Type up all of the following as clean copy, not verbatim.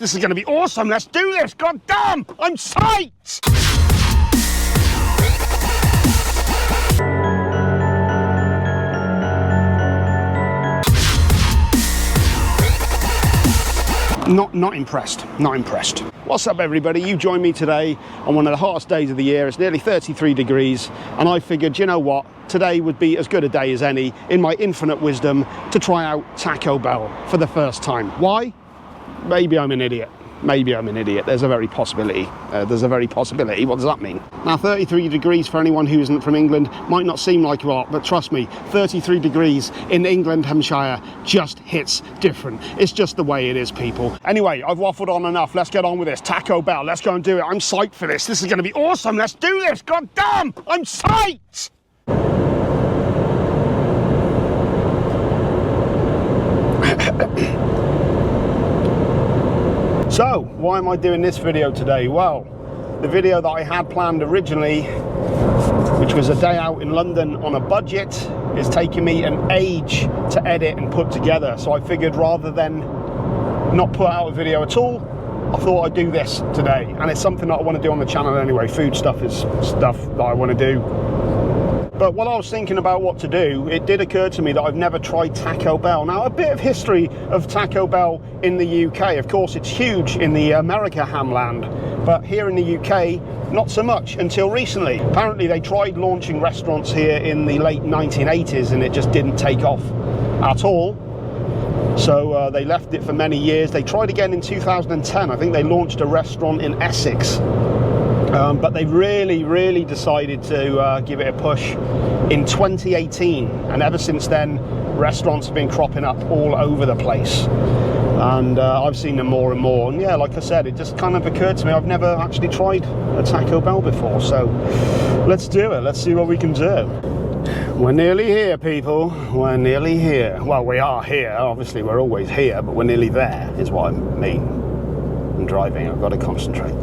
This is going to be awesome. Let's do this. God damn, I'm psyched. Not impressed. What's up, everybody? You join me today on one of the hottest days of the year. It's nearly 33 degrees, and I figured, you know what, today would be as good a day as any, in my infinite wisdom, to try out Taco Bell for the first time. Why? Maybe I'm an idiot. There's a very possibility. What does that mean? Now, 33 degrees for anyone who isn't from England might not seem like a lot, but trust me, 33 degrees in England, Hampshire just hits different. It's just the way it is, people. Anyway, I've waffled on enough. Let's get on with this. Taco Bell, let's go and do it. I'm psyched for this. This is going to be awesome. Let's do this. God damn, I'm psyched. So, why am I doing this video today? Well, the video that I had planned originally, which was a day out in London on a budget, is taking me an age to edit and put together. So I figured rather than not put out a video at all, I thought I'd do this today. And it's something that I want to do on the channel anyway. Food stuff is stuff that I want to do. But while I was thinking about what to do, it did occur to me that I've never tried Taco Bell. Now, a bit of history of Taco Bell in the UK. Of course, it's huge in the America hamland, but here in the UK, not so much until recently. Apparently, they tried launching restaurants here in the late 1980s, and it just didn't take off at all. So they left it for many years. They tried again in 2010. I think they launched a restaurant in Essex. But they really decided to give it a push in 2018, and ever since then restaurants have been cropping up all over the place, and I've seen them more and more. And yeah, like I said, it just kind of occurred to me I've never actually tried a Taco Bell before, so let's do it. Let's see what we can do. We're nearly here, people. We're nearly here. Well, we are here, obviously we're always here, but we're nearly there is what I mean. I'm driving, I've got to concentrate.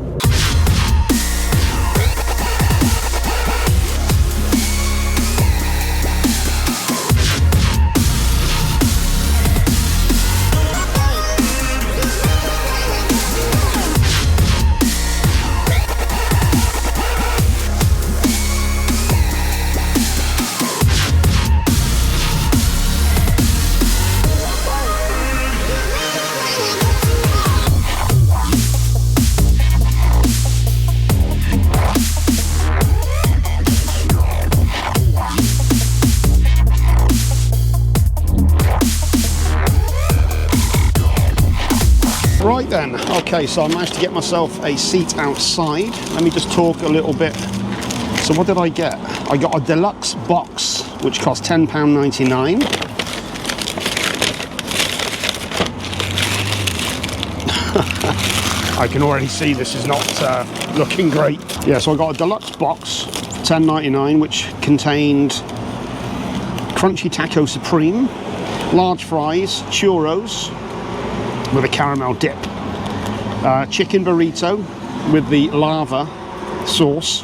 Right then, okay, so I managed to get myself a seat outside. Let me just talk a little bit. So what did I get? I got a deluxe box, which cost £10.99. I can already see this is not looking great. Yeah, so I got a deluxe box, £10.99, which contained Crunchy Taco Supreme, large fries, churros, with a caramel dip, chicken burrito with the lava sauce,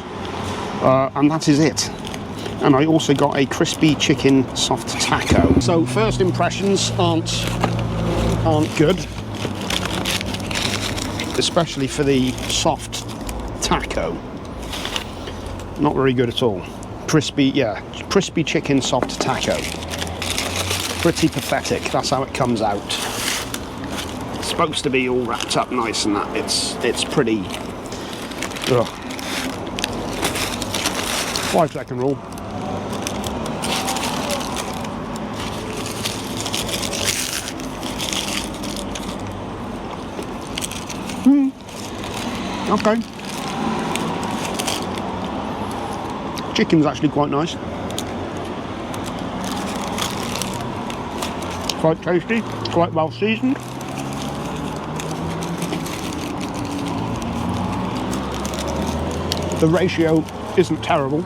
and that is it. And I also got a crispy chicken soft taco. So first impressions aren't good, especially for the soft taco. Not very good at all. Crispy chicken soft taco. Pretty pathetic. That's how it comes out. Supposed to be all wrapped up nice and that. It's pretty. Ugh. 5-second rule. Okay. Chicken's actually quite nice. Quite tasty. Quite well seasoned. The ratio isn't terrible.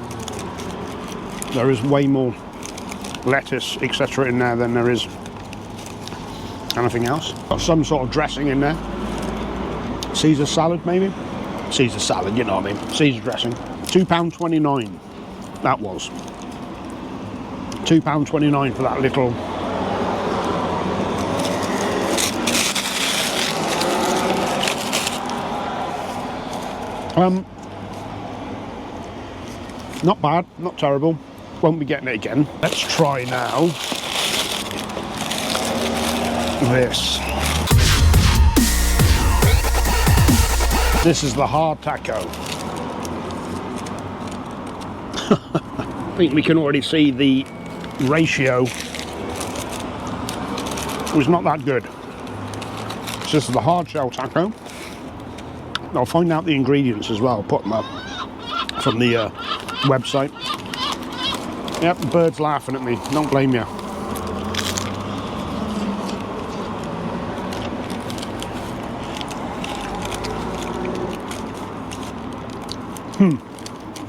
There is way more lettuce, etc. in there than there is anything else. Got some sort of dressing in there. Caesar salad, maybe? Caesar salad, you know what I mean. Caesar dressing. £2.29. That was. £2.29 for that little. Not bad, not terrible. Won't be getting it again. Let's try now this. This is the hard taco. I think we can already see the ratio was not that good. So this is the hard shell taco. I'll find out the ingredients as well, put them up from the website. Yep, the bird's laughing at me, don't blame you.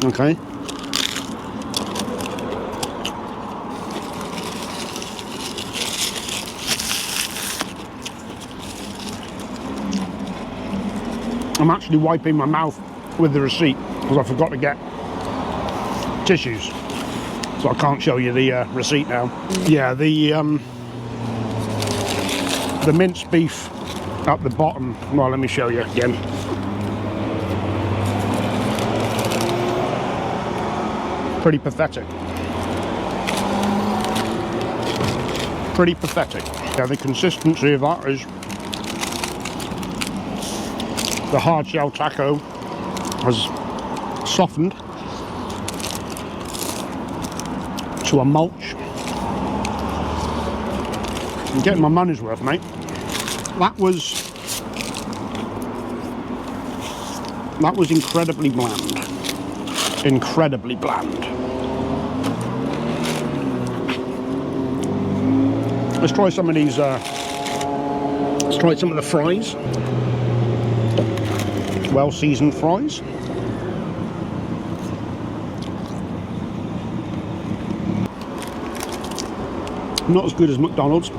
Okay. I'm actually wiping my mouth with the receipt because I forgot to get tissues, so I can't show you the receipt now. Yeah, the minced beef at the bottom. Well, let me show you again. Pretty pathetic. Pretty pathetic. Yeah, the consistency of that is the hard shell taco has softened to a mulch. I'm getting my money's worth, mate. That was incredibly bland. Incredibly bland. Let's try some of these. Let's try some of the fries. Well seasoned fries. Not as good as McDonald's,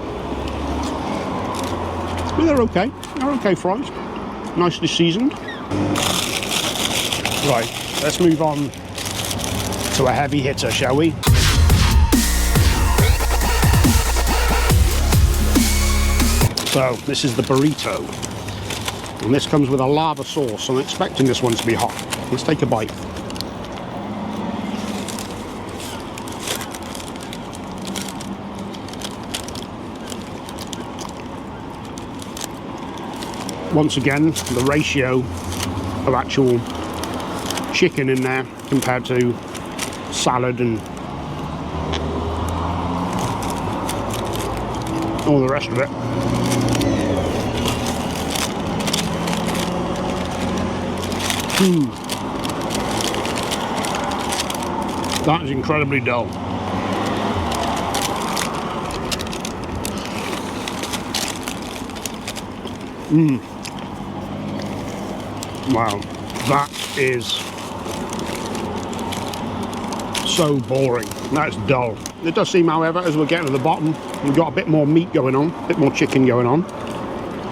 but they're okay. They're okay fries. Nicely seasoned. Right, let's move on to a heavy hitter, shall we? So this is the burrito, and this comes with a lava sauce. I'm expecting this one to be hot. Let's take a bite. Once again, the ratio of actual chicken in there compared to salad and all the rest of it. That is incredibly dull. Wow, that is so boring. That's dull. It does seem, however, as we're getting to the bottom, we've got a bit more meat going on, a bit more chicken going on.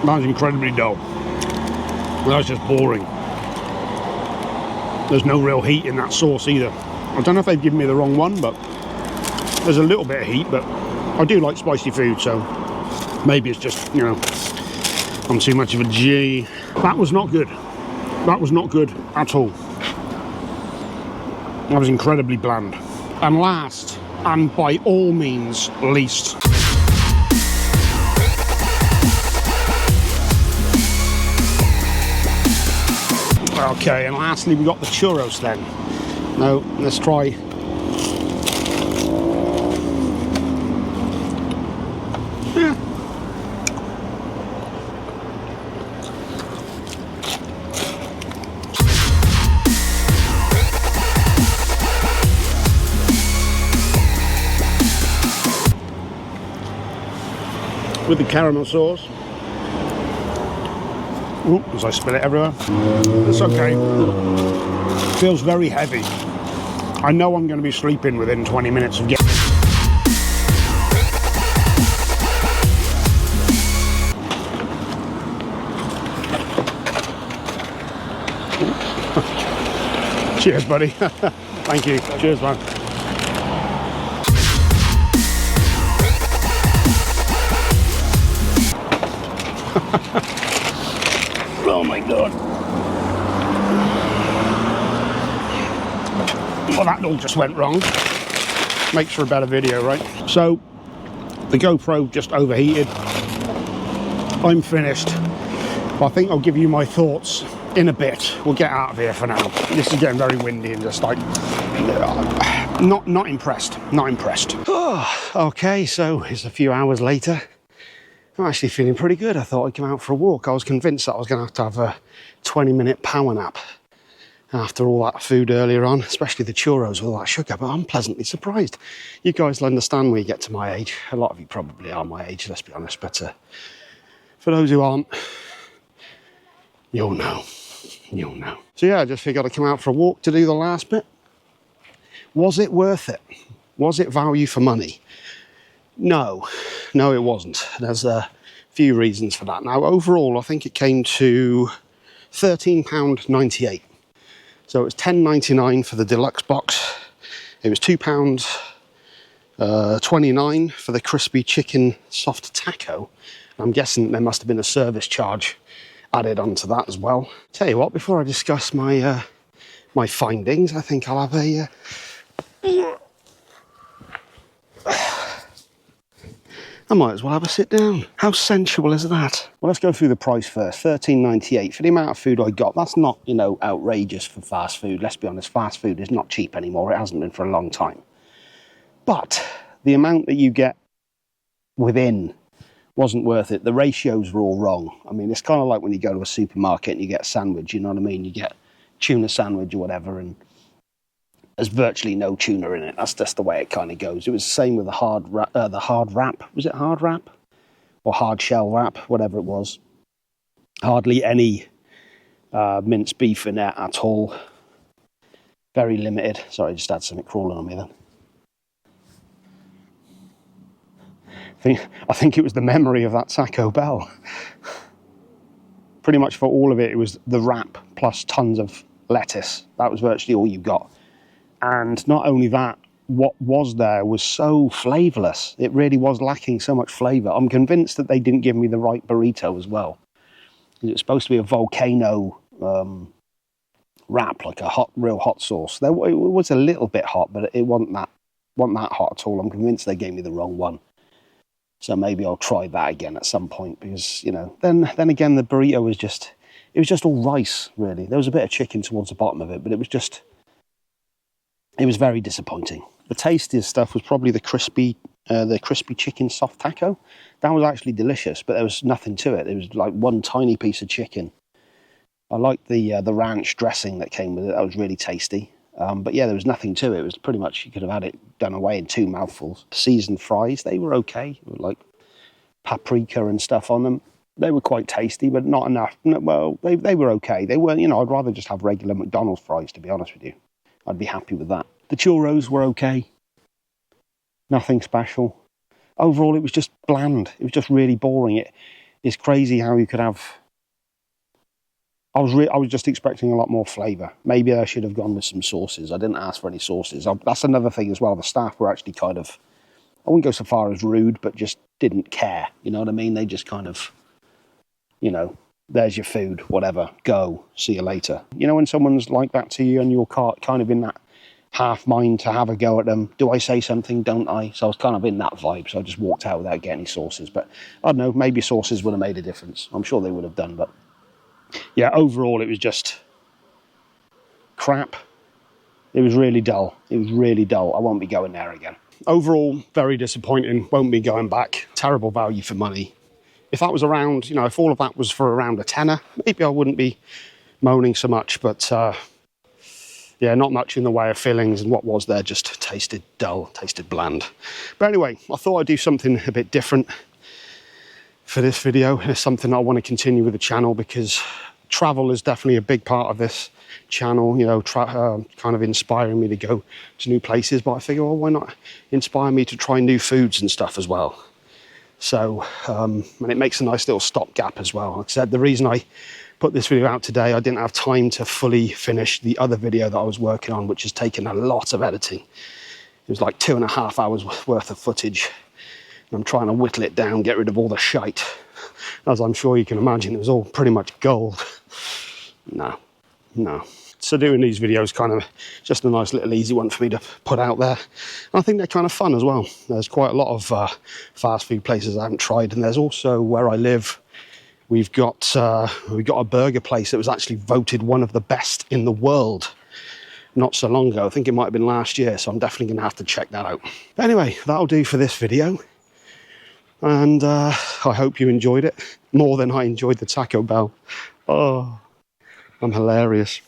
That's incredibly dull. That's just boring. There's no real heat in that sauce either. I don't know if they've given me the wrong one, but there's a little bit of heat, but I do like spicy food, so maybe it's just, you know, I'm too much of a G. That was not good. That was not good at all. That was incredibly bland. And last, and by all means least, okay, and lastly we got the churros then. Now, let's try. Yeah. With the caramel sauce. Ooh, as I spill it everywhere. It's okay. Feels very heavy. I know I'm going to be sleeping within 20 minutes of getting. Cheers, buddy. Thank you. Cheers, man. Oh my God. Well, that all just went wrong. Makes for a better video, right? So the GoPro just overheated. I'm finished. But I think I'll give you my thoughts in a bit. We'll get out of here for now. This is getting very windy and just like not impressed. Okay, so it's a few hours later. I'm actually feeling pretty good. I thought I'd come out for a walk. I was convinced that I was going to have a 20-minute power nap after all that food earlier on, especially the churros with all that sugar, but I'm pleasantly surprised. You guys will understand when you get to my age. A lot of you probably are my age, let's be honest, but for those who aren't, you'll know. So yeah, I just figured I'd come out for a walk to do the last bit. Was it worth it? Was it value for money? No, it wasn't. There's a few reasons for that. Now, overall, I think it came to £13.98. So it was £10.99 for the deluxe box. It was £2.29 for the crispy chicken soft taco. I'm guessing there must have been a service charge added onto that as well. Tell you what, before I discuss my my findings, I think I'll have a I might as well have a sit down. How sensual is that? Well, let's go through the price first. £13.98 for the amount of food I got. That's not, you know, outrageous for fast food. Let's be honest, fast food is not cheap anymore. It hasn't been for a long time. But the amount that you get within wasn't worth it. The ratios were all wrong. I mean, it's kind of like when you go to a supermarket and you get a sandwich, you know what I mean? You get tuna sandwich or whatever, and there's virtually no tuna in it. That's just the way it kind of goes. It was the same with the hard wrap. Was it hard wrap? Or hard shell wrap, whatever it was. Hardly any minced beef in there at all. Very limited. Sorry, I just had something crawling on me then. I think it was the memory of that Taco Bell. Pretty much for all of it, it was the wrap plus tons of lettuce. That was virtually all you got. And not only that, what was there was so flavourless. It really was lacking so much flavour. I'm convinced that they didn't give me the right burrito as well. It was supposed to be a volcano wrap, like a real hot sauce. It was a little bit hot, but it wasn't that hot at all. I'm convinced they gave me the wrong one. So maybe I'll try that again at some point, because, you know, then again, the burrito was just all rice, really. There was a bit of chicken towards the bottom of it, but it was very disappointing. The tastiest stuff was probably the crispy chicken soft taco. That was actually delicious, but there was nothing to it. It was like one tiny piece of chicken. I liked the ranch dressing that came with it. That was really tasty. But yeah, there was nothing to it. It was pretty much, you could have had it done away in 2 mouthfuls. Seasoned fries, they were okay. With like paprika and stuff on them. They were quite tasty, but not enough. Well, they were okay. They weren't, you know, I'd rather just have regular McDonald's fries, to be honest with you. I'd be happy with that. The churros were okay. Nothing special. Overall, it was just bland. It was just really boring. It's crazy how you could have... I was just expecting a lot more flavour. Maybe I should have gone with some sauces. I didn't ask for any sauces. That's another thing as well. The staff were actually kind of... I wouldn't go so far as rude, but just didn't care. You know what I mean? They just kind of, you know, there's your food, whatever, go, see you later. You know when someone's like that to you and you're kind of in that half mind to have a go at them, do I say something, don't I? So I was kind of in that vibe, so I just walked out without getting any sauces. But I don't know, maybe sauces would have made a difference. I'm sure they would have done, but yeah, overall it was just crap. It was really dull. I won't be going there again. Overall, very disappointing. Won't be going back. Terrible value for money. If that was around, you know, if all of that was for around a tenner, maybe I wouldn't be moaning so much. But yeah, not much in the way of fillings, and what was there just tasted dull, tasted bland. But anyway, I thought I'd do something a bit different for this video. It's something I want to continue with the channel, because travel is definitely a big part of this channel, you know, kind of inspiring me to go to new places. But I figure, well, why not inspire me to try new foods and stuff as well? So, and it makes a nice little stopgap as well. Like I said, the reason I put this video out today, I didn't have time to fully finish the other video that I was working on, which has taken a lot of editing. It was like 2.5 hours worth of footage. And I'm trying to whittle it down, get rid of all the shite. As I'm sure you can imagine, it was all pretty much gold. No. So doing these videos kind of just a nice little easy one for me to put out there. And I think they're kind of fun as well. There's quite a lot of fast food places I haven't tried, and there's also where I live, we've got a burger place that was actually voted one of the best in the world not so long ago. I think it might have been last year, so I'm definitely going to have to check that out. But anyway, that'll do for this video. And I hope you enjoyed it more than I enjoyed the Taco Bell. Oh, I'm hilarious.